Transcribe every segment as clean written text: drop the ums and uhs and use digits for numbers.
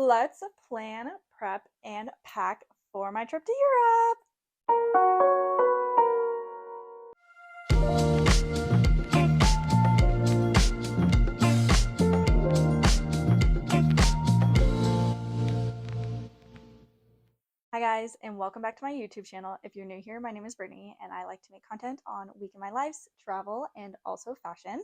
Let's plan, prep, and pack for my trip to Europe. Hi guys, and welcome back to my YouTube channel. If you're new here, my name is Brittany, and I like to make content on week in my lives, travel, and also fashion.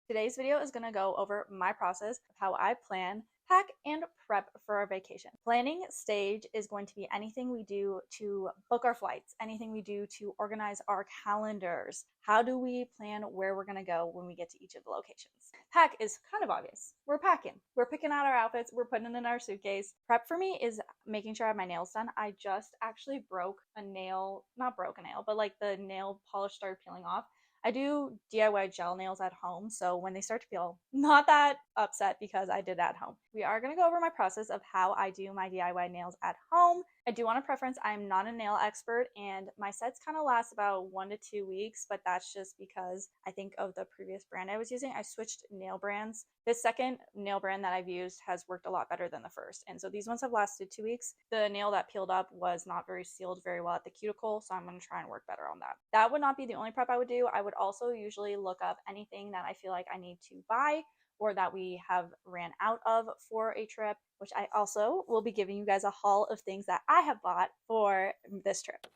Today's video is going to go over my process of how I plan, pack, and prep for our vacation. Planning stage is going to be anything we do to book our flights, anything we do to organize our calendars. How do we plan where we're going to go when we get to each of the locations? Pack is kind of obvious. We're packing. We're picking out our outfits. We're putting it in our suitcase. Prep for me is making sure I have my nails done. I just actually broke a nail, not broke a nail, but like the nail polish started peeling off. I do DIY gel nails at home, so when they start to peel, not that upset because I did it at home. We are going to go over my process of how I do my DIY nails at home. I do want to preference, I'm not a nail expert, and my sets kind of last about 1 to 2 weeks, but that's just because I think of the previous brand I was using. I switched nail brands. This second nail brand that I've used has worked a lot better than the first, and so these ones have lasted 2 weeks. The nail that peeled up was not very sealed very well at the cuticle, so I'm going to try and work better on that. That would not be the only prep I would do. I would also usually look up anything that I feel like I need to buy or that we have ran out of for a trip, which I also will be giving you guys a haul of things that I have bought for this trip.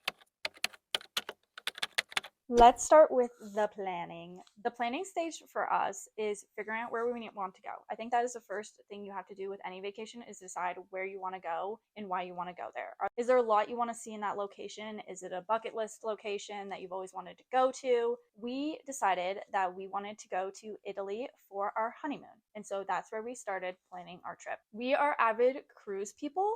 Let's start with the planning. The planning stage for us is figuring out where we want to go. I think that is the first thing you have to do with any vacation is decide where you want to go and why you want to go there. Is there a lot you want to see in that location? Is it a bucket list location that you've always wanted to go to? We decided that we wanted to go to Italy for our honeymoon. And so that's where we started planning our trip. We are avid cruise people.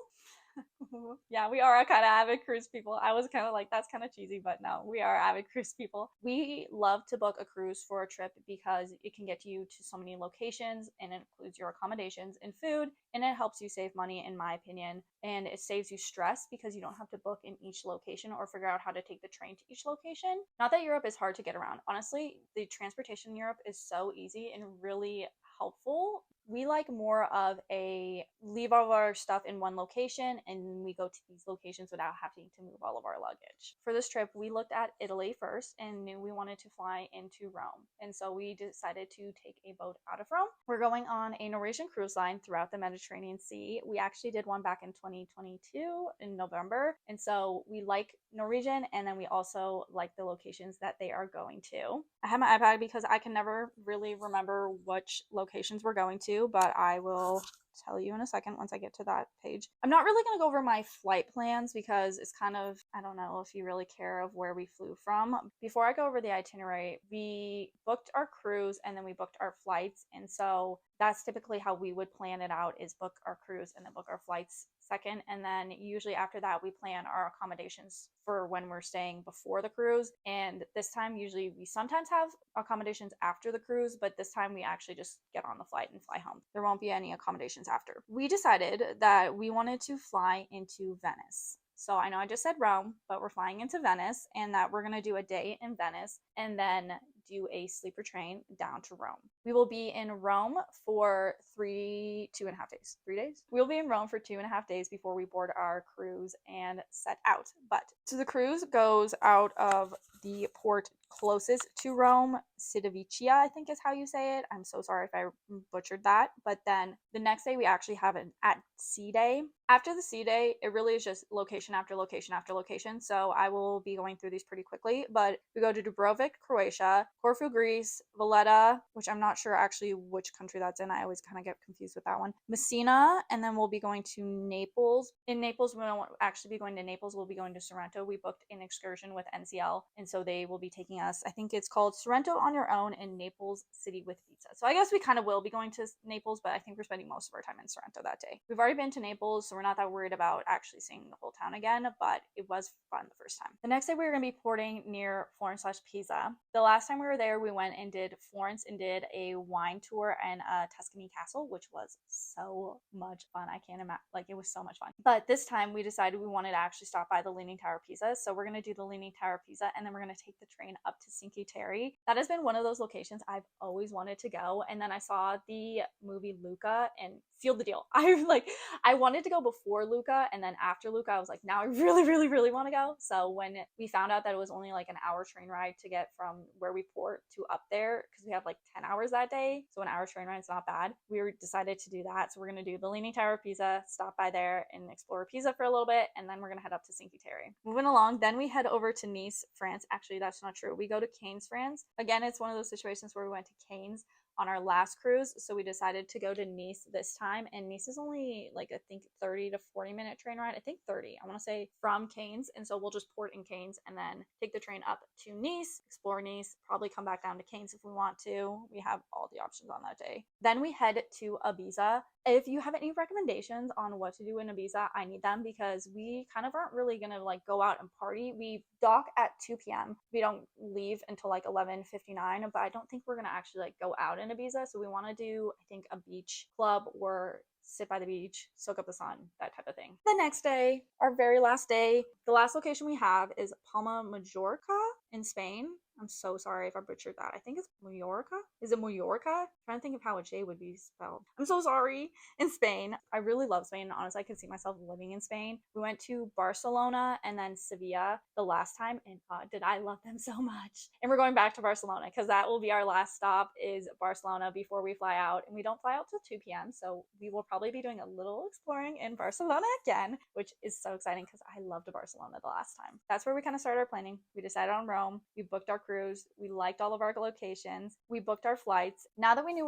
Yeah, we are kind of avid cruise people. I was kind of like, that's kind of cheesy, but no, we are avid cruise people. We love to book a cruise for a trip because it can get you to so many locations and it includes your accommodations and food, and it helps you save money, in my opinion, and it saves you stress because you don't have to book in each location or figure out how to take the train to each location. Not that Europe is hard to get around. Honestly, the transportation in Europe is so easy and really helpful. We like more of a leave all of our stuff in one location and we go to these locations without having to move all of our luggage. For this trip, we looked at Italy first and knew we wanted to fly into Rome. And so we decided to take a boat out of Rome. We're going on a Norwegian cruise line throughout the Mediterranean Sea. We actually did one back in 2022 in November. And so we like Norwegian, and then we also like the locations that they are going to. I have my iPad because I can never really remember which locations we're going to, but I will tell you in a second once I get to that page. I'm not really going to go over my flight plans because it's kind of, I don't know if you really care of where we flew from. Before I go over the itinerary, we booked our cruise and then we booked our flights. And so that's typically how we would plan it out, is book our cruise and then book our flights second. And then usually after that, we plan our accommodations for when we're staying before the cruise. And this time, usually we sometimes have accommodations after the cruise, but this time we actually just get on the flight and fly home. There won't be any accommodations after. We decided that we wanted to fly into Venice. So I know I just said Rome, but we're flying into Venice, and that we're going to do a day in Venice and then do a sleeper train down to Rome. We will be in Rome for 2.5 days. 3 days? We'll be in Rome for 2.5 days before we board our cruise and set out. But so the cruise goes out of the port closest to Rome, Civitavecchia, I think is how you say it. I'm so sorry if I butchered that. But then the next day we actually have an at sea day. After the sea day, it really is just location after location after location. So I will be going through these pretty quickly. But we go to Dubrovnik, Croatia, Corfu, Greece, Valletta, which I'm not sure actually which country that's in. I always kind of get confused with that one. Messina, and then we'll be going to Naples. In Naples, we won't actually be going to Naples. We'll be going to Sorrento. We booked an excursion with NCL, and so they will be taking us, I think it's called Sorrento on Your Own and Naples City with Pizza. So I guess we kind of will be going to Naples, but I think we're spending most of our time in Sorrento that day. We've already been to Naples, so we're not that worried about actually seeing the whole town again, but it was fun the first time. The next day, we're going to be porting near Florence/Pisa. The last time we were there, we went and did Florence and did a wine tour and a Tuscany castle, which was so much fun. I can't imagine, like, it was so much fun. But this time we decided we wanted to actually stop by the Leaning Tower of Pisa. So we're going to do the Leaning Tower of Pisa, and then we're going to take the train up to Cinque Terre. That has been one of those locations I've always wanted to go. And then I saw the movie Luca and sealed the deal. I wanted to go before Luca, and then after Luca, I was like, now I really, really, really want to go. So when we found out that it was only like an hour train ride to get from where we port to up there, because we have like 10 hours that day, so an hour train ride is not bad, we decided to do that. So we're going to do the Leaning Tower of Pisa, stop by there and explore Pisa for a little bit, and then we're going to head up to Cinque Terre. Moving along, then we head over to Nice, France. Actually, that's not true. We go to Cannes, France. Again, it's one of those situations where we went to Cannes on our last cruise, so we decided to go to Nice this time. And Nice is only like, I think 30 to 40 minute train ride. I think 30, I want to say, from Cannes. And so we'll just port in Cannes and then take the train up to Nice, explore Nice, probably come back down to Cannes if we want to. We have all the options on that day. Then we head to Ibiza. If you have any recommendations on what to do in Ibiza, I need them, because we kind of aren't really gonna like go out and party. We dock at 2 p.m. We don't leave until like 11:59, but I don't think we're gonna actually like go out in Ibiza. So we want to do, I think, a beach club or sit by the beach, soak up the sun, that type of thing. The next day, our very last day, the last location we have is Palma Majorca in Spain. I'm so sorry if I butchered that. I think it's Mallorca. Is it Mallorca? I'm trying to think of how a J would be spelled. I'm so sorry. In Spain. I really love Spain. Honestly, I could see myself living in Spain. We went to Barcelona and then Sevilla the last time, and did I love them so much. And we're going back to Barcelona because that will be our last stop, is Barcelona, before we fly out. And we don't fly out till 2 p.m. So we will probably be doing a little exploring in Barcelona again, which is so exciting because I loved Barcelona the last time. That's where we kind of started our planning. We decided on Rome. We booked our cruise. We liked all of our locations. We booked our flights. Now that we knew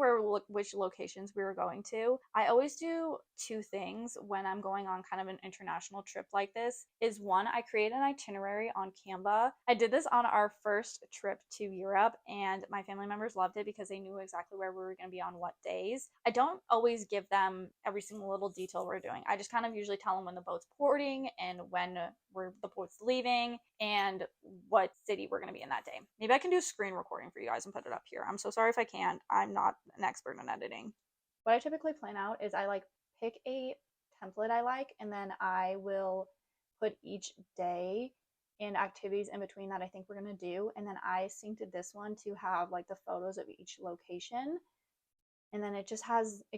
which locations we were going to, I always do two things when I'm going on kind of an international trip like this. Is one, I create an itinerary on Canva. I did this on our first trip to Europe, and my family members loved it because they knew exactly where we were going to be on what days. I don't always give them every single little detail we're doing. I just kind of usually tell them when the boat's porting and when the boat's leaving and what city we're going to be in that day. Maybe I can do a screen recording for you guys and put it up here. I'm so sorry if I can't. I'm not an expert in editing. What I typically plan out is I like pick a template I like, and then I will put each day and activities in between that I think we're going to do, and then I synced this one to have like the photos of each location, and then it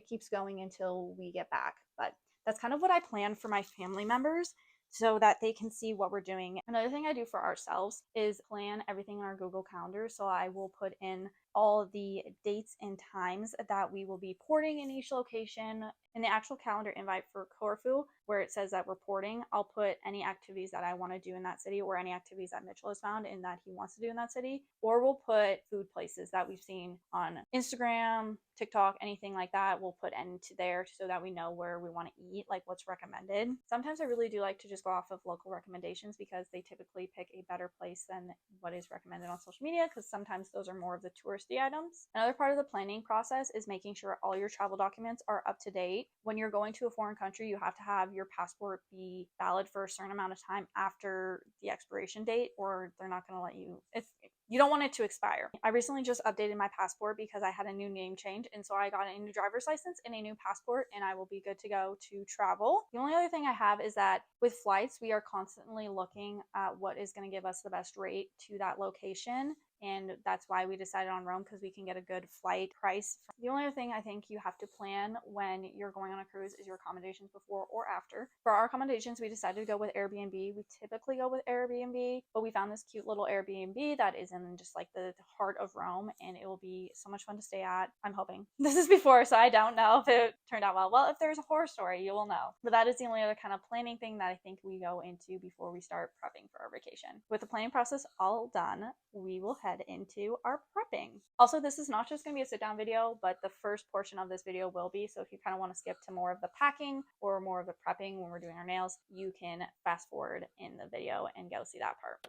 keeps going until we get back. But that's kind of what I plan for my family members, so that they can see what we're doing. Another thing I do for ourselves is plan everything in our Google Calendar. So I will put in all the dates and times that we will be porting in each location. In the actual calendar invite for Corfu, where it says that we're porting, I'll put any activities that I want to do in that city, or any activities that Mitchell has found and that he wants to do in that city. Or we'll put food places that we've seen on Instagram, TikTok, anything like that. We'll put into there so that we know where we want to eat, like what's recommended. Sometimes I really do like to just go off of local recommendations, because they typically pick a better place than what is recommended on social media, because sometimes those are more of the touristy items. Another part of the planning process is making sure all your travel documents are up to date. When you're going to a foreign country, you have to have your passport be valid for a certain amount of time after the expiration date, or they're not going to let you, if you don't want it to expire. I recently just updated my passport because I had a new name change, and so I got a new driver's license and a new passport, and I will be good to go to travel. The only other thing I have is that with flights, we are constantly looking at what is going to give us the best rate to that location. And that's why we decided on Rome, because we can get a good flight price. The only other thing I think you have to plan when you're going on a cruise is your accommodations before or after. For our accommodations, we decided to go with Airbnb. We typically go with Airbnb, but we found this cute little Airbnb that is in just like the heart of Rome, and it will be so much fun to stay at. I'm hoping. This is before, so I don't know if it turned out well. Well, if there's a horror story, you will know. But that is the only other kind of planning thing that I think we go into before we start prepping for our vacation. With the planning process all done, we will head into our prepping. Also, this is not just going to be a sit down video, but the first portion of this video will be. So if you kind of want to skip to more of the packing or more of the prepping when we're doing our nails, you can fast forward in the video and go see that part.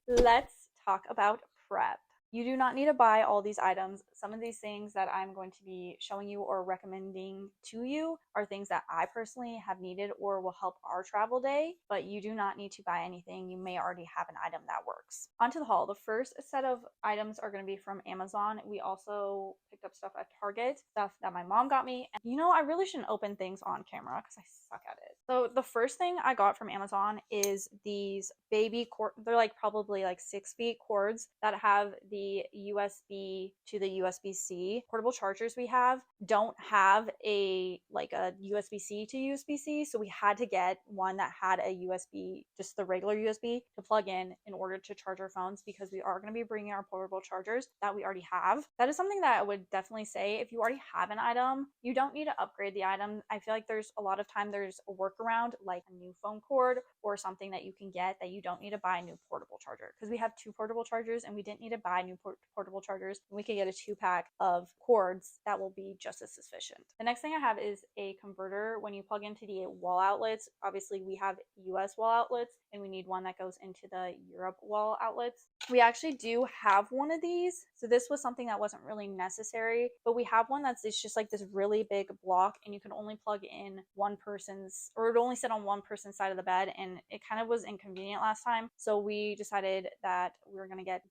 Let's talk about prep. You do not need to buy all these items. Some of these things that I'm going to be showing you or recommending to you are things that I personally have needed or will help our travel day, but you do not need to buy anything. You may already have an item that works. Onto the haul. The first set of items are going to be from Amazon. We also picked up stuff at Target, stuff that my mom got me. And I really shouldn't open things on camera because I suck at it. So the first thing I got from Amazon is these baby cord. They're like probably like 6 feet cords that have the USB to the USB-C. Portable chargers we have don't have a USB-C to USB-C, so we had to get one that had a USB, just the regular USB to plug in order to charge our phones, because we are going to be bringing our portable chargers that we already have. That is something that I would definitely say, if you already have an item, you don't need to upgrade the item. I feel like there's a lot of time there's a workaround, like a new phone cord or something that you can get, that you don't need to buy a new portable charger, because we have 2 portable chargers and we didn't need to buy new portable chargers. We could get a 2-pack of cords that will be just as sufficient. The next thing I have is a converter. When you plug into the wall outlets, obviously we have US wall outlets and we need one that goes into the Europe wall outlets. We actually do have one of these, so this was something that wasn't really necessary, but we have one it's just like this really big block, and you can only plug in one person's, or it only sit on one person's side of the bed, and it kind of was inconvenient last time, so we decided that we were going to get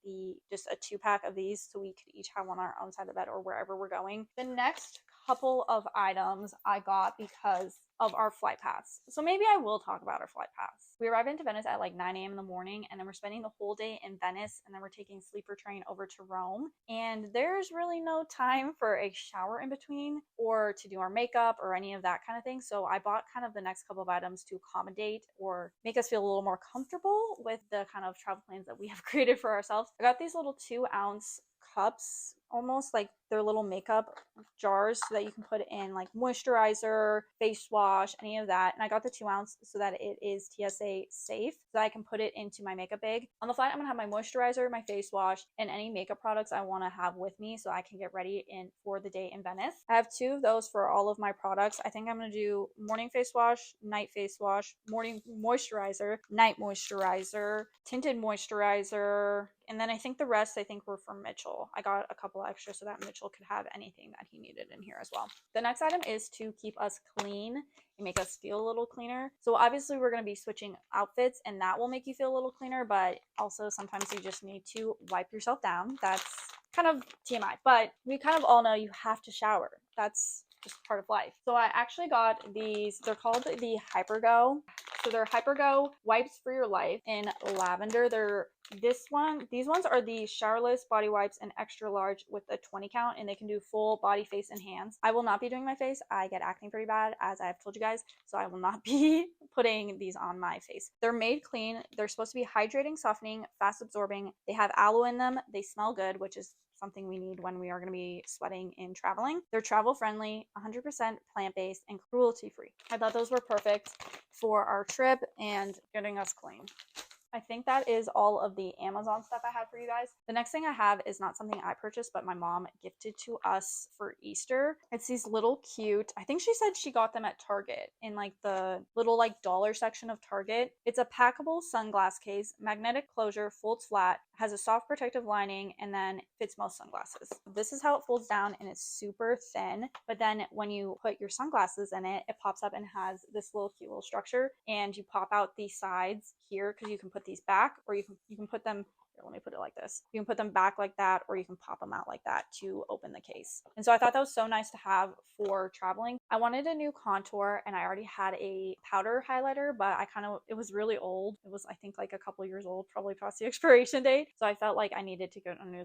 just a 2-pack of these so we could each have one on our own side of the bed or wherever we're going. The next couple of items I got because of our flight paths. So maybe I will talk about our flight paths. We arrived into Venice at like 9 a.m. in the morning, and then we're spending the whole day in Venice, and then we're taking sleeper train over to Rome. And there's really no time for a shower in between or to do our makeup or any of that kind of thing. So I bought kind of the next couple of items to accommodate or make us feel a little more comfortable with the kind of travel plans that we have created for ourselves. I got these little 2-ounce cups, almost like they're little makeup jars, so that you can put in like moisturizer, face wash, any of that. And I got the 2-ounce so that it is TSA safe, so that I can put it into my makeup bag. On the flight, I'm gonna have my moisturizer, my face wash, and any makeup products I want to have with me so I can get ready for the day in Venice. I have 2 of those for all of my products. I think I'm gonna do morning face wash, night face wash, morning moisturizer, night moisturizer, tinted moisturizer, and then I think the rest were from Mitchell. I got a couple extra so that Mitchell could have anything that he needed in here as well. The next item is to keep us clean and make us feel a little cleaner. So obviously we're going to be switching outfits, and that will make you feel a little cleaner, but also sometimes you just need to wipe yourself down. That's kind of TMI, but we kind of all know you have to shower. That's just part of life. So I actually got these. They're called the Hypergo. So they're Hypergo wipes for your life in lavender. These ones are the showerless body wipes in extra large with a 20 count, and they can do full body, face, and hands. I will not be doing my face. I get acne pretty bad, as I have told you guys, so I will not be putting these on my face. They're made clean. They're supposed to be hydrating, softening, fast absorbing. They have aloe in them. They smell good, which is something we need when we are going to be sweating and traveling. They're travel friendly, 100% plant-based, and cruelty free. I thought those were perfect for our trip and getting us clean. I think that is all of the Amazon stuff I had for you guys. The next thing I have is not something I purchased, but my mom gifted to us for Easter. It's these little cute, I think she said she got them at Target, in like the little like dollar section of Target. It's a packable sunglass case, magnetic closure, folds flat, has a soft protective lining, and then fits most sunglasses. This is how it folds down, and it's super thin, but then when you put your sunglasses in it, it pops up and has this little cute little structure, and you pop out the sides here because you can put these back, or you can put them here, let me put it like this. You can put them back like that, or you can pop them out like that to open the case. And so I thought that was so nice to have for traveling. I wanted a new contour, and I already had a powder highlighter, but it was really old. It was, I think, like a couple years old, probably past the expiration date. So I felt like I needed to get a new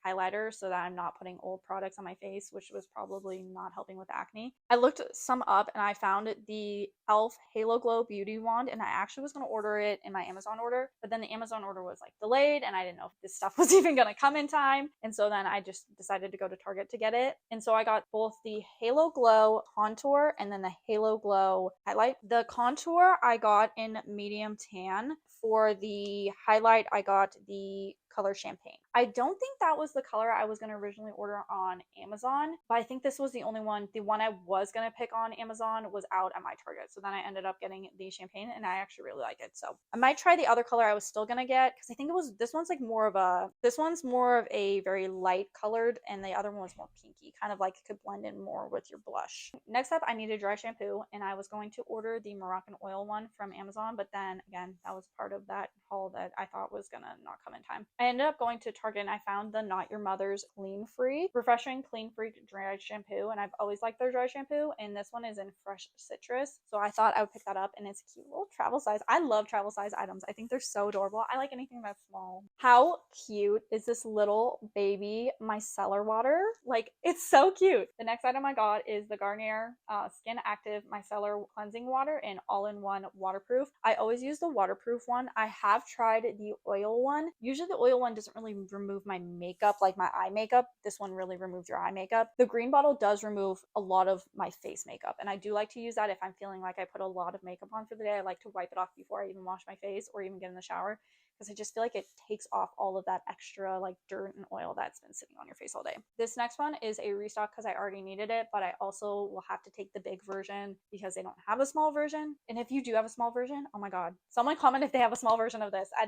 highlighter so that I'm not putting old products on my face, which was probably not helping with acne. I looked some up, and I found the e.l.f. Halo Glow Beauty Wand, and I actually was going to order it in my Amazon order, but then the Amazon order was like delayed, and I didn't know if this stuff was even going to come in time. And so then I just decided to go to Target to get it. And so I got both the Halo Glow contour and then the Halo Glow highlight. The contour I got in medium tan. For the highlight, I got the color Champagne. I don't think that was the color I was going to originally order on Amazon, but I think this was the only one. The one I was going to pick on Amazon was out at my Target. So then I ended up getting the champagne and I actually really like it. So I might try the other color I was still going to get because I think this one's like this one's more of a very light colored and the other one was more pinky, kind of like it could blend in more with your blush. Next up, I needed dry shampoo and I was going to order the Moroccan oil one from Amazon, but then again, that was part of that haul that I thought was gonna not come in time. I ended up going to Target and I found the Not Your Mother's Refreshing Clean Free dry shampoo, and I've always liked their dry shampoo, and this one is in fresh citrus, so I thought I would pick that up, and it's a cute little travel size. I love travel size items. I think they're so adorable. I like anything that's small. How cute is this little baby micellar water? Like, it's so cute. The next item I got is the Garnier Skin Active Micellar Cleansing Water in all-in-one waterproof. I always use the waterproof one. I have tried the oil one. Usually the oil one doesn't really remove my makeup, like my eye makeup. This one really removes your eye makeup. The green bottle does remove a lot of my face makeup, and I do like to use that if I'm feeling like I put a lot of makeup on for the day. I like to wipe it off before I even wash my face or even get in the shower, because I just feel like it takes off all of that extra like dirt and oil that's been sitting on your face all day. This next one is a restock because I already needed it, but I also will have to take the big version because they don't have a small version. And if you do have a small version, oh my god, someone comment if they have a small version of this. I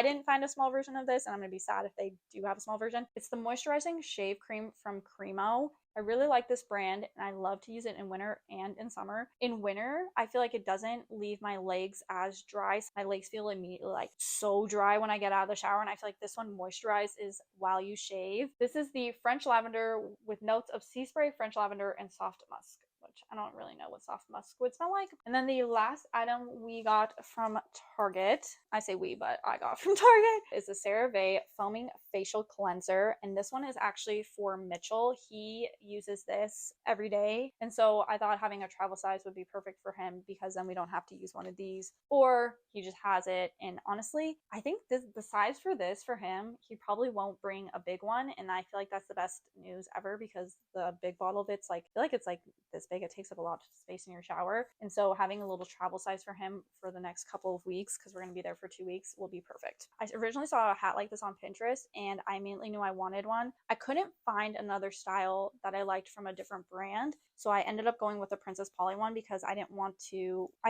didn't find a small version of this, and I'm gonna be sad if they do have a small version. It's the moisturizing shave cream from Cremo. I really like this brand and I love to use it in winter and in summer. In winter, I feel like it doesn't leave my legs as dry. My legs feel immediately like so dry when I get out of the shower, and I feel like this one moisturizes while you shave. This is the French lavender with notes of sea spray, French lavender, and soft musk, which I don't really know what soft musk would smell like. And then the last item we got from Target, I say we, but I got from Target, is the CeraVe Foaming Facial Cleanser. And this one is actually for Mitchell. He uses this every day. And so I thought having a travel size would be perfect for him because then we don't have to use one of these, or he just has it. And honestly, I think the size for this for him, he probably won't bring a big one. And I feel like that's the best news ever because the big bottle of it's like, I feel like it's like this big. It takes up a lot of space in your shower. And so having a little travel size for him for the next couple of weeks, because we're going to be there for 2 weeks, will be perfect. I originally saw a hat like this on Pinterest and I immediately knew I wanted one. I couldn't find another style that I liked from a different brand. So I ended up going with the Princess Polly one because I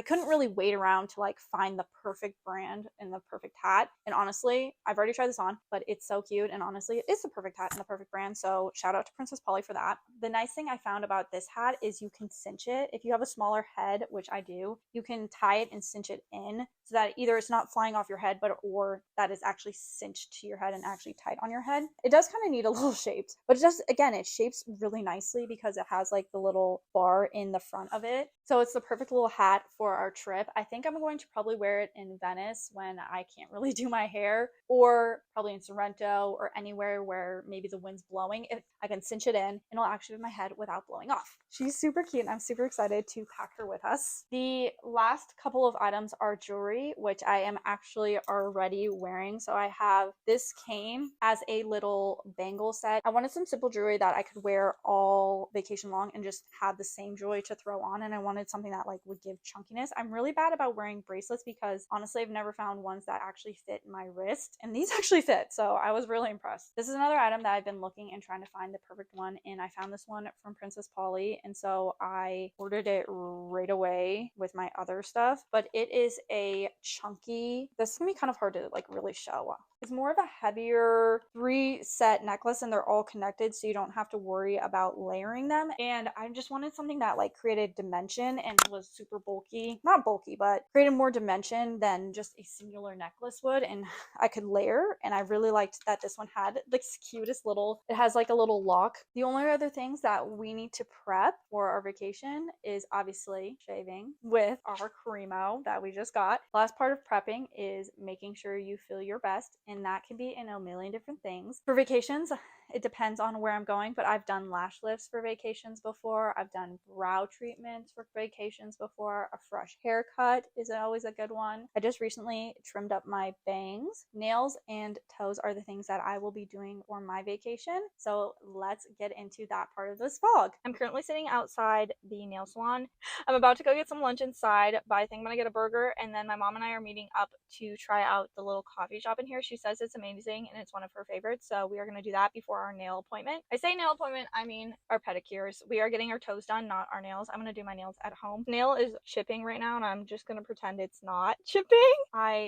couldn't really wait around to like find the perfect brand and the perfect hat. And honestly, I've already tried this on, but it's so cute. And honestly, it is the perfect hat and the perfect brand. So shout out to Princess Polly for that. The nice thing I found about this hat is you can cinch it. If you have a smaller head, which I do, you can tie it and cinch it in so that either it's not flying off your head, or that is actually cinched to your head and actually tight on your head. It does kind of need a little shaped, but it shapes really nicely because it has like the little bar in the front of it. So it's the perfect little hat for our trip. I think I'm going to probably wear it in Venice when I can't really do my hair, or probably in Sorrento or anywhere where maybe the wind's blowing. If I can cinch it in and it'll actually be my head without blowing off. She's super cute and I'm super excited to pack her with us. The last couple of items are jewelry, which I am actually already wearing. So I have, this came as a little bangle set. I wanted some simple jewelry that I could wear all vacation long and just have the same jewelry to throw on, and I wanted something that like would give chunkiness. I'm really bad about wearing bracelets because honestly I've never found ones that actually fit my wrist, and these actually fit, so I was really impressed. This is another item that I've been looking and trying to find the perfect one, and I found this one from Princess Polly, and so I ordered it right away with my other stuff. But it is a chunky, this is gonna be kind of hard to like really show. It's more of a heavier 3-set necklace and they're all connected so you don't have to worry about layering them. And I just wanted something that like created dimension and was super bulky. Not bulky, but created more dimension than just a singular necklace would, and I could layer. And I really liked that this one had the cutest little, it has like a little lock. The only other things that we need to prep for our vacation is obviously shaving with our Cremo that we just got. Last part of prepping is making sure you feel your best, and that can be in a million different things. For vacations, It depends on where I'm going, but I've done lash lifts for vacations before. I've done brow treatments for vacations before. A fresh haircut is always a good one. I just recently trimmed up my bangs. Nails and toes are the things that I will be doing for my vacation. So let's get into that part of this vlog. I'm currently sitting outside the nail salon. I'm about to go get some lunch inside, but I think I'm gonna get a burger, and then my mom and I are meeting up to try out the little coffee shop in here. She says it's amazing and it's one of her favorites, so we are going to do that before our nail appointment. I say nail appointment, I mean our pedicures. We are getting our toes done, not our nails. I'm going to do my nails at home. Nail is chipping right now, and I'm just going to pretend it's not chipping.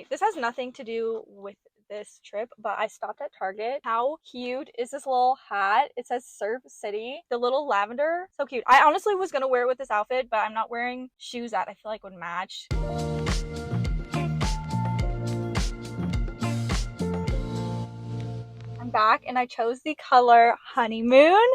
This has nothing to do with this trip, but I stopped at Target. How cute is this little hat? It says Surf City. The little lavender, so cute. I honestly was gonna wear it with this outfit, but I'm not wearing shoes that I feel like would match. I'm back and I chose the color Honeymoon.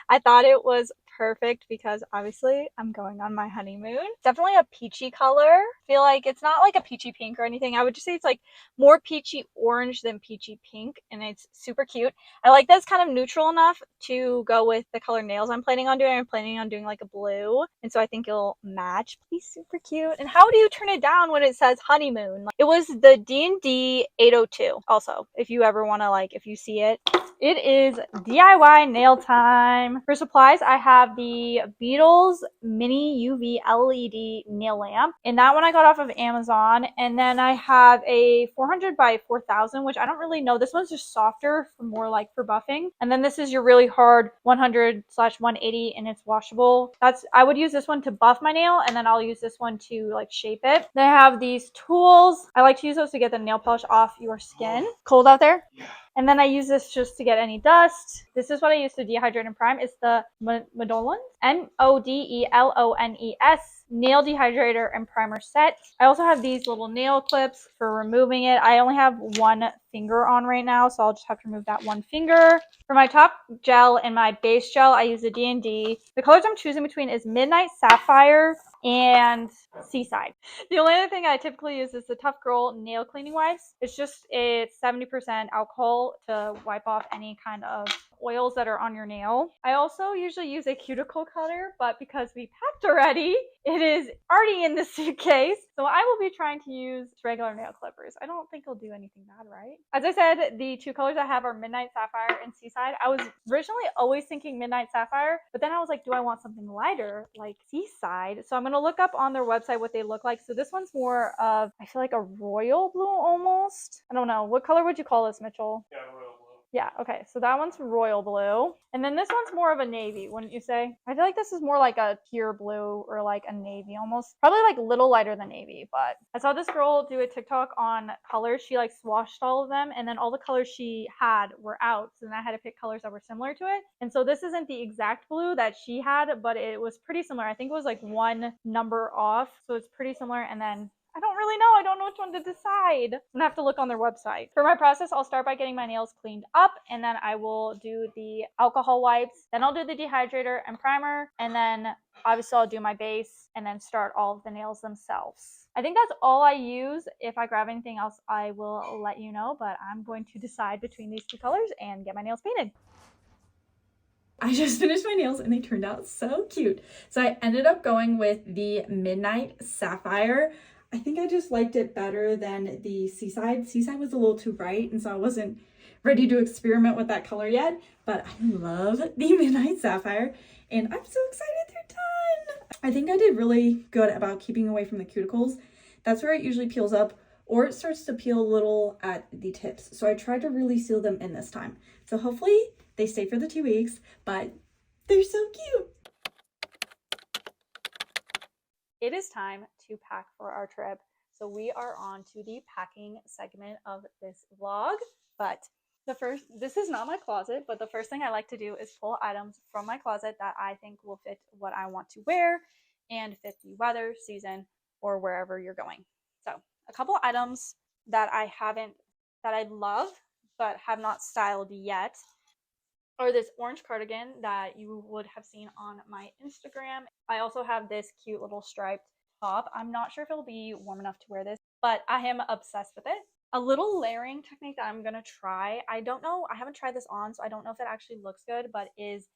I thought it was perfect because obviously I'm going on my honeymoon. Definitely a peachy color. I feel like it's not like a peachy pink or anything. I would just say it's like more peachy orange than peachy pink, and it's super cute. I like that it's kind of neutral enough to go with the color nails I'm planning on doing. I'm planning on doing like a blue, and so I think it'll match. It's super cute. And how do you turn it down when it says honeymoon? It was the D&D 802. Also, if you ever want to, like, if you see it, it is DIY nail time. For supplies, I have the Beatles Mini UV LED nail lamp, and that one I got off of Amazon. And then I have a 400 by 4000, which I don't really know. This one's just softer, for more like for buffing. And then this is your really hard 100/180, and it's washable. I would use this one to buff my nail, and then I'll use this one to like shape it. Then I have these tools. I like to use those to get the nail polish off your skin. Cold out there? Yeah. And then I use this just to get any dust. This is what I use to dehydrate and prime. It's the Modelons, Modellones nail dehydrator and primer set. I also have these little nail clips for removing it. I only have one finger on right now, so I'll just have to remove that one finger. For my top gel and my base gel, I use the D&D. The colors I'm choosing between is Midnight Sapphire and Seaside. The only other thing I typically use is the Tough Girl nail cleaning wipes. It's 70% alcohol to wipe off any kind of oils that are on your nail. I also usually use a cuticle cutter, but because we packed already, it is already in the suitcase. So I will be trying to use regular nail clippers. I don't think it'll do anything bad, right? As I said, the two colors I have are Midnight Sapphire and Seaside. I was originally always thinking Midnight Sapphire, but then I was like, do I want something lighter like Seaside? So I'm going to look up on their website what they look like. So this one's more of, I feel like a royal blue almost. I don't know. What color would you call this, Mitchell? Yeah, royal blue. Yeah, okay, so that one's royal blue. And then this one's more of a navy, wouldn't you say? I feel like this is more like a pure blue or like a navy almost. Probably like a little lighter than navy, but I saw this girl do a TikTok on colors. She like swatched all of them, and then all the colors she had were out. So then I had to pick colors that were similar to it. And so this isn't the exact blue that she had, but it was pretty similar. I think it was like one number off, so it's pretty similar. And then I don't really know. I don't know which one to decide. I'm gonna have to look on their website. For my process, I'll start by getting my nails cleaned up, and then I will do the alcohol wipes. Then I'll do the dehydrator and primer, and then obviously I'll do my base, and then start all of the nails themselves. I think that's all I use. If I grab anything else, I will let you know, but I'm going to decide between these two colors and get my nails painted. I just finished my nails and they turned out so cute. So I ended up going with the Midnight Sapphire. I think I just liked it better than the Seaside. Seaside was a little too bright, and so I wasn't ready to experiment with that color yet, but I love the Midnight Sapphire, and I'm so excited they're done. I think I did really good about keeping away from the cuticles. That's where it usually peels up, or it starts to peel a little at the tips. So I tried to really seal them in this time. So hopefully they stay for the 2 weeks, but they're so cute. It is time to pack for our trip. So we are on to the packing segment of this vlog. But this is not my closet, but the first thing I like to do is pull items from my closet that I think will fit what I want to wear and fit the weather, season, or wherever you're going. So a couple items that I love, but have not styled yet, or this orange cardigan that you would have seen on my Instagram. I also have this cute little striped top. I'm not sure if it'll be warm enough to wear this, but I am obsessed with it. A little layering technique that I'm gonna try. I don't know, I haven't tried this on, so I don't know if it actually looks good, but is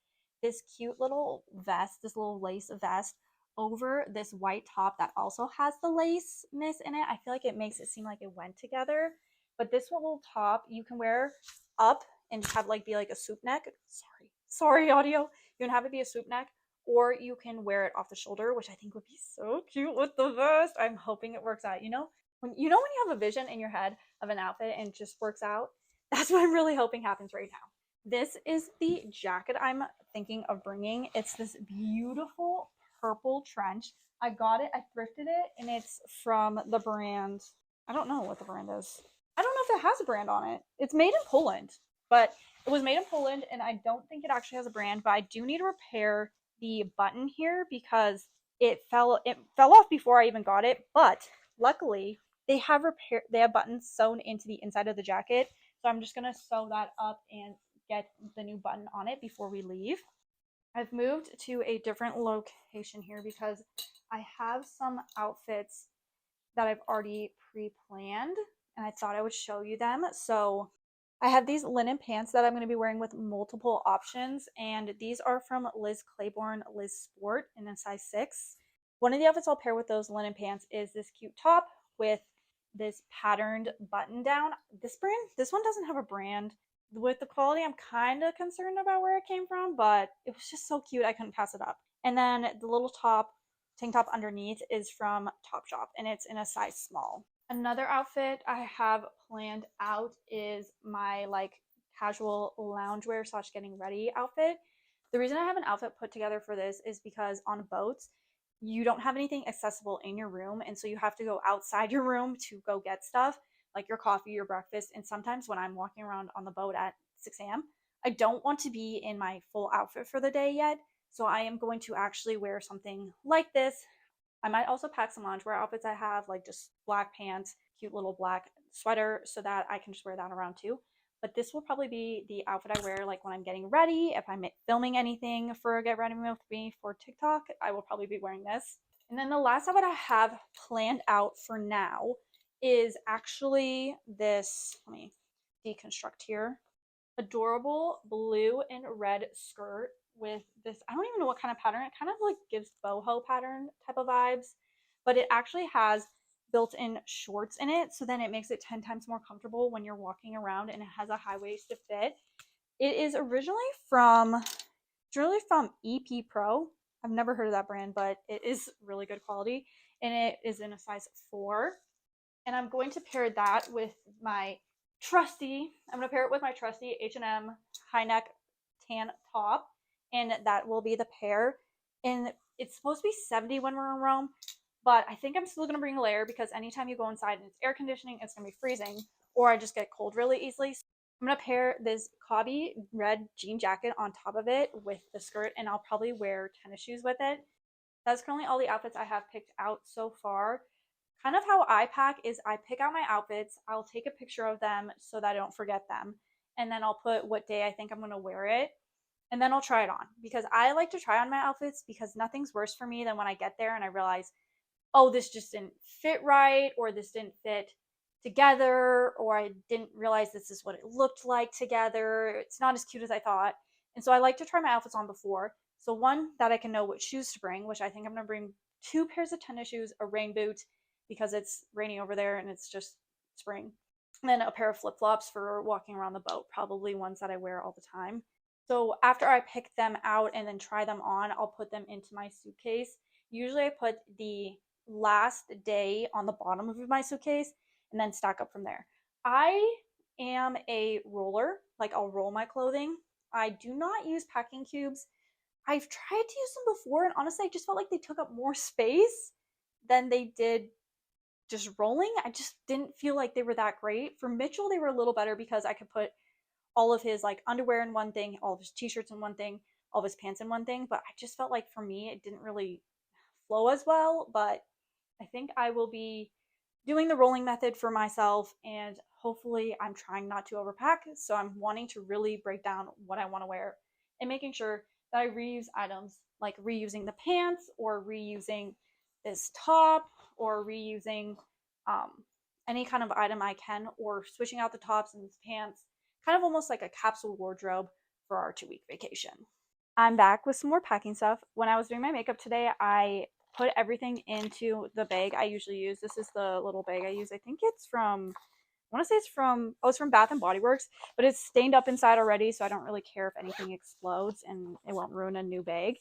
this cute little vest, this little lace vest over this white top that also has the lace miss in it. I feel like it makes it seem like it went together. But this little top you can wear up and just have like be like a swoop neck. Sorry, audio. You can have it be a swoop neck, or you can wear it off the shoulder, which I think would be so cute with the vest. I'm hoping it works out. When you have a vision in your head of an outfit and it just works out, that's what I'm really hoping happens right now. This is the jacket I'm thinking of bringing. It's this beautiful purple trench. I got it, I thrifted it, and it's from the brand. I don't know what the brand is. I don't know if it has a brand on it. It's made in Poland, but it was made in Poland, and I don't think it actually has a brand, but I do need to repair the button here because it fell off before I even got it, but luckily they have buttons sewn into the inside of the jacket. So I'm just gonna sew that up and get the new button on it before we leave. I've moved to a different location here because I have some outfits that I've already pre-planned and I thought I would show you them. So I have these linen pants that I'm going to be wearing with multiple options, and these are from Liz Claiborne Liz Sport in a size 6. One of the outfits I'll pair with those linen pants is this cute top with this patterned button down. This one doesn't have a brand. With the quality, I'm kind of concerned about where it came from, but it was just so cute I couldn't pass it up. And then the little tank top underneath is from Topshop, and it's in a size small. Another outfit I have planned out is my like casual loungewear slash getting ready outfit. The reason I have an outfit put together for this is because on boats, you don't have anything accessible in your room. And so you have to go outside your room to go get stuff like your coffee, your breakfast. And sometimes when I'm walking around on the boat at 6 a.m., I don't want to be in my full outfit for the day yet. So I am going to actually wear something like this. I might also pack some loungewear outfits I have, like just black pants, cute little black sweater, so that I can just wear that around too. But this will probably be the outfit I wear like when I'm getting ready. If I'm filming anything for Get Ready With Me for TikTok, I will probably be wearing this. And then the last outfit I have planned out for now is actually this. Let me deconstruct here. Adorable blue and red skirt with this. I don't even know what kind of pattern. It kind of like gives boho pattern type of vibes, but it actually has built-in shorts in it, so then it makes it 10 times more comfortable when you're walking around, and it has a high-waisted fit. It is originally from EP Pro. I've never heard of that brand, but it is really good quality, and it is in a size 4. And I'm going to pair that with my I'm going to pair it with my trusty H&M high neck tan top, and that will be the pair. And it's supposed to be 70 when we're in Rome, but I think I'm still going to bring a layer because anytime you go inside and it's air conditioning, it's going to be freezing, or I just get cold really easily. So I'm going to pair this Cobby red jean jacket on top of it with the skirt, and I'll probably wear tennis shoes with it. That's currently all the outfits I have picked out so far. Kind of how I pack is I pick out my outfits, I'll take a picture of them so that I don't forget them, and then I'll put what day I think I'm going to wear it, and then I'll try it on because I like to try on my outfits because nothing's worse for me than when I get there and I realize, oh, this just didn't fit right, or this didn't fit together, or I didn't realize this is what it looked like together. It's not as cute as I thought. And so I like to try my outfits on before. So one, that I can know what shoes to bring, which I think I'm going to bring 2 pairs of tennis shoes, a rain boot because it's rainy over there and it's just spring. And then a pair of flip-flops for walking around the boat, probably ones that I wear all the time. So after I pick them out and then try them on, I'll put them into my suitcase. Usually I put the last day on the bottom of my suitcase and then stack up from there. I am a roller, like I'll roll my clothing. I do not use packing cubes. I've tried to use them before, and honestly, I just felt like they took up more space than they did just rolling. I just didn't feel like they were that great. For Mitchell, they were a little better because I could put all of his like underwear in one thing, all of his t-shirts in one thing, all of his pants in one thing, but I just felt like for me it didn't really flow as well. But I think I will be doing the rolling method for myself, and hopefully I'm trying not to overpack. So I'm wanting to really break down what I want to wear and making sure that I reuse items, like reusing the pants or reusing this top or reusing any kind of item I can, or switching out the tops and pants, kind of almost like a capsule wardrobe for our 2-week vacation. I'm back with some more packing stuff. When I was doing my makeup today, I put everything into the bag I usually use. This is the little bag I use. I think it's from, I want to say it's from, oh, it's from Bath and Body Works, but it's stained up inside already, so I don't really care if anything explodes and it won't ruin a new bag.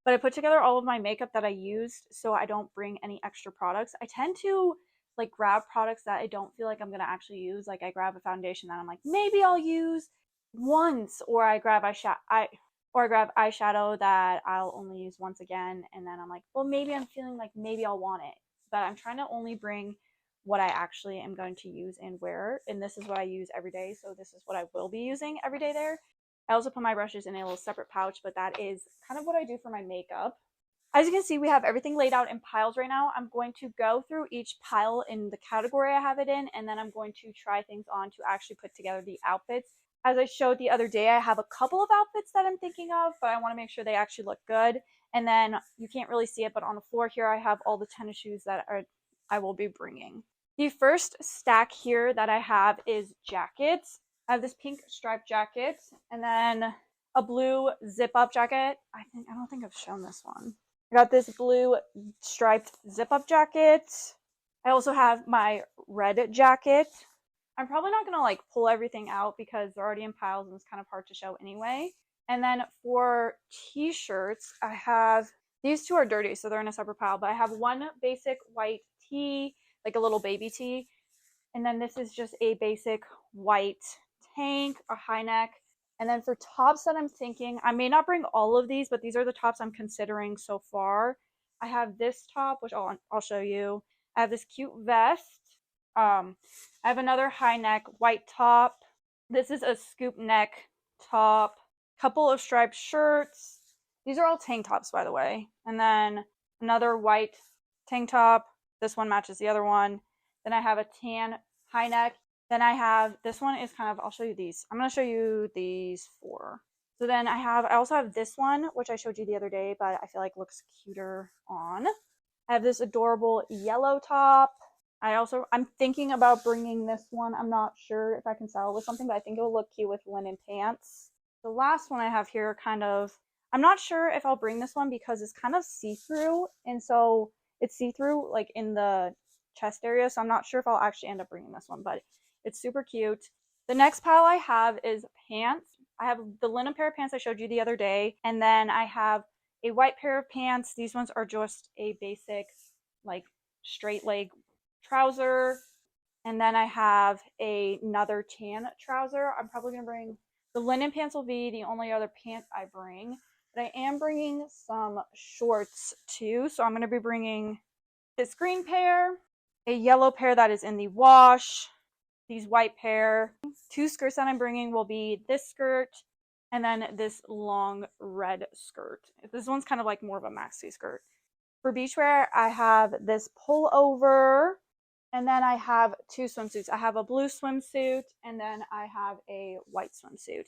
But I put together all of my makeup that I used so I don't bring any extra products. I tend to like grab products that I don't feel like I'm gonna actually use. Like I grab a foundation that I'm like, maybe I'll use once, or I grab eyeshadow that I'll only use once again, and then I'm like, well, maybe I'm feeling like maybe I'll want it. But I'm trying to only bring what I actually am going to use and wear, and this is what I use every day, so this is what I will be using every day there. I also put my brushes in a little separate pouch, but that is kind of what I do for my makeup. As you can see, we have everything laid out in piles right now. I'm going to go through each pile in the category I have it in, and then I'm going to try things on to actually put together the outfits. As I showed the other day, I have a couple of outfits that I'm thinking of, but I want to make sure they actually look good. And then you can't really see it, but on the floor here, I have all the tennis shoes that I will be bringing. The first stack here that I have is jackets. I have this pink striped jacket, and then a blue zip-up jacket. I don't think I've shown this one. I got this blue striped zip-up jacket. I also have my red jacket. I'm probably not going to like pull everything out because they're already in piles and it's kind of hard to show anyway. And then for t-shirts, I have, these two are dirty, so they're in a separate pile, but I have one basic white tee, like a little baby tee. And then this is just a basic white tank, a high neck. And then for tops that I'm thinking, I may not bring all of these, but these are the tops I'm considering so far. I have this top, which I'll show you. I have this cute vest. I have another high neck white top. This is a scoop neck top. Couple of striped shirts. These are all tank tops, by the way. And then another white tank top. This one matches the other one. Then I have a tan high neck. Then I have, this one is kind of, I'll show you these. I'm going to show you these 4. So then I also have this one, which I showed you the other day, but I feel like looks cuter on. I have this adorable yellow top. I'm thinking about bringing this one. I'm not sure if I can sell it with something, but I think it will look cute with linen pants. The last one I have here I'm not sure if I'll bring this one because it's kind of see-through, and so it's see-through like in the chest area, so I'm not sure if I'll actually end up bringing this one, but it's super cute. The next pile I have is pants. I have the linen pair of pants I showed you the other day, and then I have a white pair of pants. These ones are just a basic like straight leg trouser, and then I have another tan trouser. I'm probably going to bring, the linen pants will be the only other pant I bring, but I am bringing some shorts too, so I'm going to be bringing this green pair, a yellow pair that is in the wash, these white pair. 2 skirts that I'm bringing will be this skirt and then this long red skirt. This one's kind of like more of a maxi skirt. For beachwear, I have this pullover, and then I have 2 swimsuits. I have a blue swimsuit, and then I have a white swimsuit.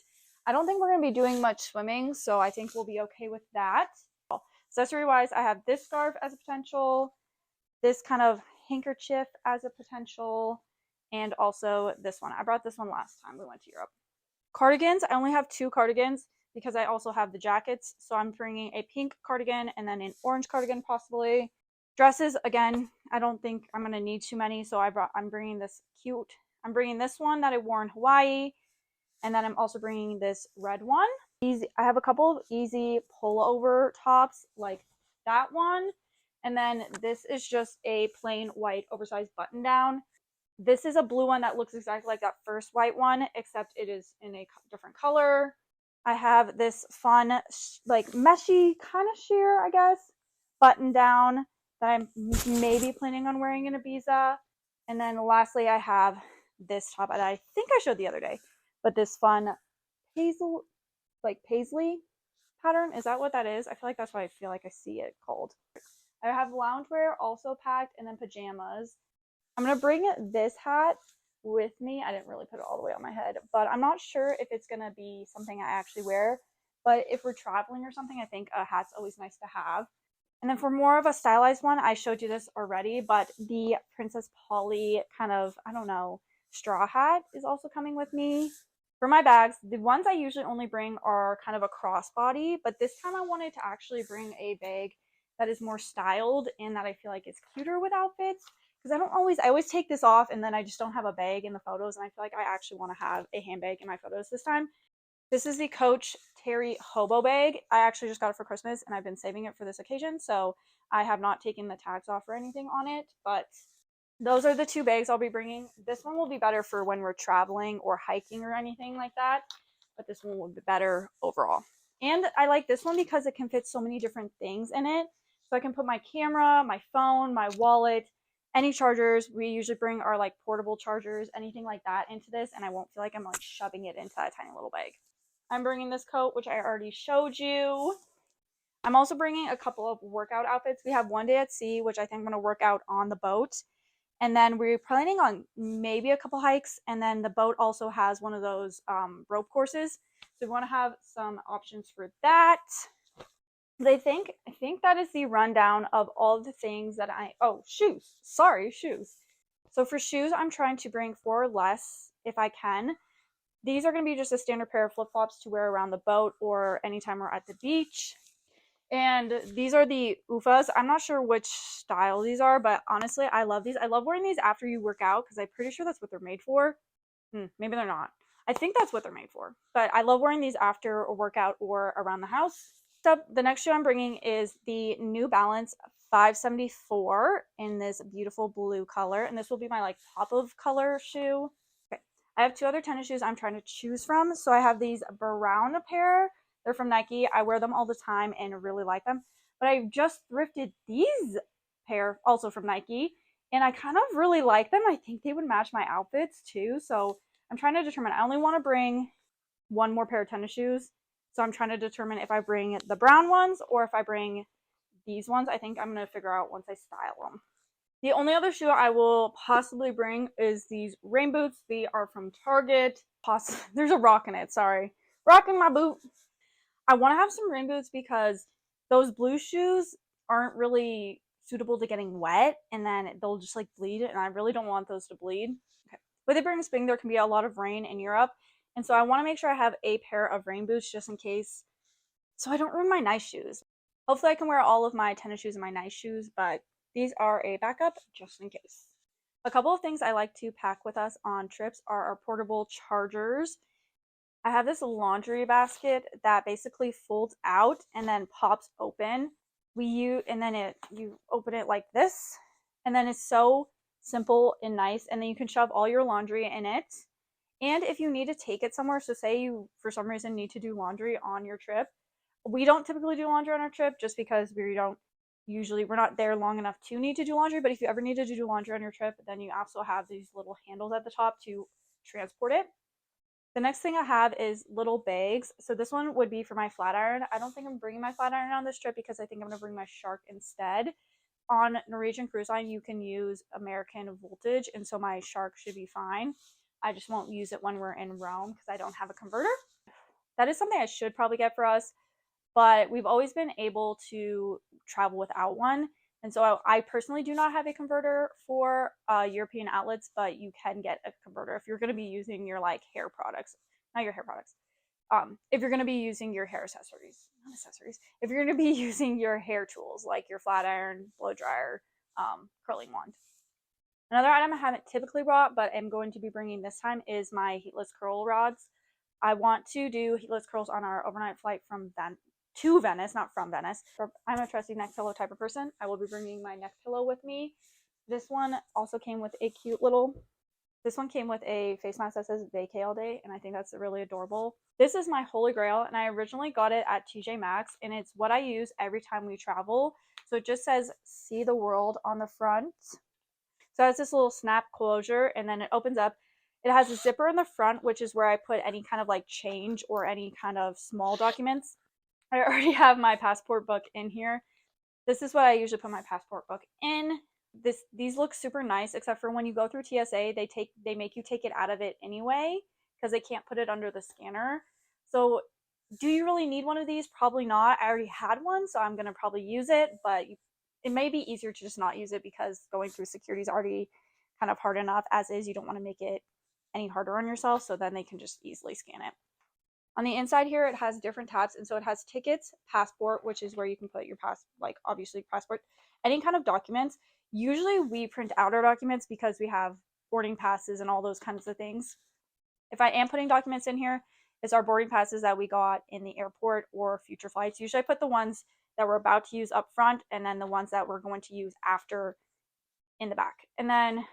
I don't think we're going to be doing much swimming, so I think we'll be okay with that. Accessory-wise, I have this scarf as a potential, this kind of handkerchief as a potential, and also this one. I brought this one last time we went to Europe. Cardigans, I only have 2 cardigans because I also have the jackets, so I'm bringing a pink cardigan and then an orange cardigan possibly. Dresses, again, I don't think I'm going to need too many, so I'm bringing this one that I wore in Hawaii, and then I'm also bringing this red one. I have a couple of easy pullover tops like that one, and then this is just a plain white oversized button down. This is a blue one that looks exactly like that first white one, except it is in a different color. I have this fun, like meshy kind of sheer, I guess, button down that I'm maybe planning on wearing in Ibiza. And then lastly, I have this top that I think I showed the other day, but this fun paisley pattern. Is that what that is? I feel like that's what I feel like I see it called. I have loungewear also packed, and then pajamas. I'm going to bring this hat with me. I didn't really put it all the way on my head, but I'm not sure if it's going to be something I actually wear. But if we're traveling or something, I think a hat's always nice to have. And then for more of a stylized one, I showed you this already, but the Princess Polly kind of, I don't know, straw hat is also coming with me. For my bags, the ones I usually only bring are kind of a crossbody, but this time I wanted to actually bring a bag that is more styled and that I feel like is cuter with outfits. Because I always take this off and then I just don't have a bag in the photos, and I feel like I actually want to have a handbag in my photos this time. This is the Coach Terry Hobo bag. I actually just got it for Christmas and I've been saving it for this occasion, so I have not taken the tags off or anything on it, but those are the two bags I'll be bringing. This one will be better for when we're traveling or hiking or anything like that, but this one will be better overall. And I like this one because it can fit so many different things in it. So I can put my camera, my phone, my wallet, any chargers. We usually bring our like portable chargers, anything like that into this, and I won't feel like I'm like shoving it into that tiny little bag. I'm bringing this coat, which I already showed you. I'm also bringing a couple of workout outfits. We have one day at sea, which I think I'm going to work out on the boat. And then we're planning on maybe a couple hikes. And then the boat also has one of those rope courses. So we want to have some options for that. I think that is the rundown of all of the things that shoes. Sorry, shoes. So for shoes, I'm trying to bring 4 or less if I can. These are going to be just a standard pair of flip-flops to wear around the boat or anytime we're at the beach. And these are the UFAs. I'm not sure which style these are, but honestly, I love these. I love wearing these after you work out because I'm pretty sure that's what they're made for. Maybe they're not. I think that's what they're made for. But I love wearing these after a workout or around the house. So the next shoe I'm bringing is the New Balance 574 in this beautiful blue color. And this will be my like pop of color shoe. Okay. I have 2 other tennis shoes I'm trying to choose from. So I have these brown pair. They're from Nike. I wear them all the time and really like them. But I just thrifted these pair also from Nike, and I kind of really like them. I think they would match my outfits too. So I'm trying to determine. I only want to bring one more pair of tennis shoes. So I'm trying to determine if I bring the brown ones or if I bring these ones. I think I'm going to figure out once I style them. The only other shoe I will possibly bring is these rain boots. They are from Target. There's a rock in it. Sorry. Rock in my boot. I want to have some rain boots because those blue shoes aren't really suitable to getting wet, and then they'll just like bleed, and I really don't want those to bleed. Okay. With it being spring, there can be a lot of rain in Europe, and so I want to make sure I have a pair of rain boots just in case, so I don't ruin my nice shoes. Hopefully I can wear all of my tennis shoes and my nice shoes, but these are a backup just in case. A couple of things I like to pack with us on trips are our portable chargers. I have this laundry basket that basically folds out and then pops open. You open it like this, and then it's so simple and nice, and then you can shove all your laundry in it. And if you need to take it somewhere, so say you for some reason need to do laundry on your trip, we don't typically do laundry on our trip just because we're not there long enough to need to do laundry. But if you ever needed to do laundry on your trip, then you also have these little handles at the top to transport it. The next thing I have is little bags. So this one would be for my flat iron. I don't think I'm bringing my flat iron on this trip because I think I'm going to bring my Shark instead. On Norwegian Cruise Line, you can use American voltage, and so my Shark should be fine. I just won't use it when we're in Rome because I don't have a converter. That is something I should probably get for us, but we've always been able to travel without one. And so I personally do not have a converter for European outlets, but you can get a converter if you're going to be using your like hair products, not your hair products. If you're going to be using your hair accessories, not accessories, if you're going to be using your hair tools like your flat iron, blow dryer, curling wand. Another item I haven't typically brought, but am going to be bringing this time is my heatless curl rods. I want to do heatless curls on our overnight flight to Venice, not from Venice. I'm a trusty neck pillow type of person. I will be bringing my neck pillow with me. This one also came with a this one came with a face mask that says vacay all day, and I think that's really adorable. This is my holy grail, and I originally got it at TJ Maxx, and it's what I use every time we travel. So it just says see the world on the front. So it has this little snap closure, and then it opens up. It has a zipper in the front, which is where I put any kind of like change or any kind of small documents. I already have my passport book in here. This is what I usually put my passport book in. These look super nice, except for when you go through TSA, they make you take it out of it anyway because they can't put it under the scanner. So Do you really need one of these? Probably not. I already had one, so I'm going to probably use it, but it may be easier to just not use it because going through security is already kind of hard enough as is. You don't want to make it any harder on yourself, so then they can just easily scan it. On the inside here, it has different tabs, and so it has tickets, passport, which is where you can put your like obviously passport, any kind of documents. Usually we print out our documents because we have boarding passes and all those kinds of things. If I am putting documents in here, it's our boarding passes that we got in the airport or future flights. Usually I put the ones that we're about to use up front and then the ones that we're going to use after in the back. And then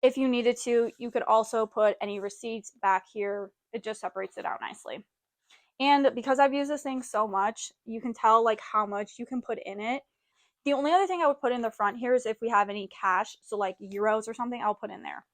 if you needed to, you could also put any receipts back here. It just separates it out nicely. And because I've used this thing so much, you can tell like how much you can put in it. The only other thing I would put in the front here is if we have any cash, so like euros or something, I'll put in there.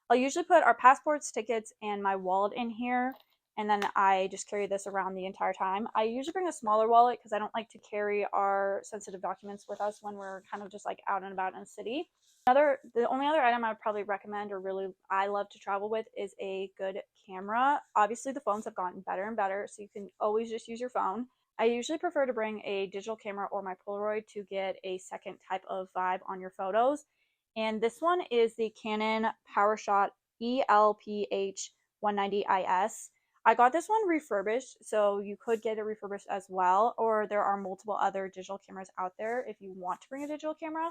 I'll usually put our passports, tickets, and my wallet in here, and then I just carry this around the entire time. I usually bring a smaller wallet because I don't like to carry our sensitive documents with us when we're kind of just like out and about in the city. The only other item I would probably recommend or really I love to travel with is a good camera. Obviously the phones have gotten better and better, so you can always just use your phone. I usually prefer to bring a digital camera or my Polaroid to get a second type of vibe on your photos. And this one is the Canon PowerShot ELPH 190IS. I got this one refurbished, so you could get it refurbished as well, or there are multiple other digital cameras out there if you want to bring a digital camera.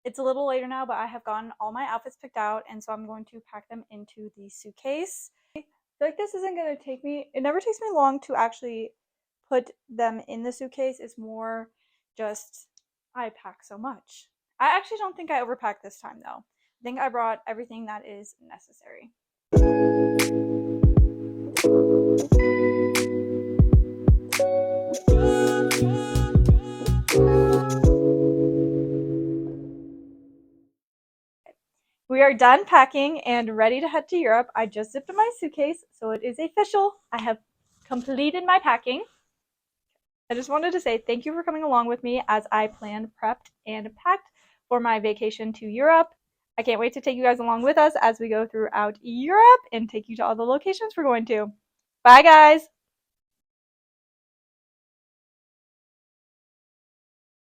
It's a little later now, but I have gotten all my outfits picked out, and so I'm going to pack them into the suitcase. I feel like this isn't going to take me, it never takes me long to actually put them in the suitcase. It's more just, I pack so much. I actually don't think I overpacked this time though. I think I brought everything that is necessary. We are done packing and ready to head to Europe. I just zipped in my suitcase, so it is official. I have completed my packing. I just wanted to say thank you for coming along with me as I planned, prepped, and packed for my vacation to Europe. I can't wait to take you guys along with us as we go throughout Europe and take you to all the locations we're going to. Bye, guys!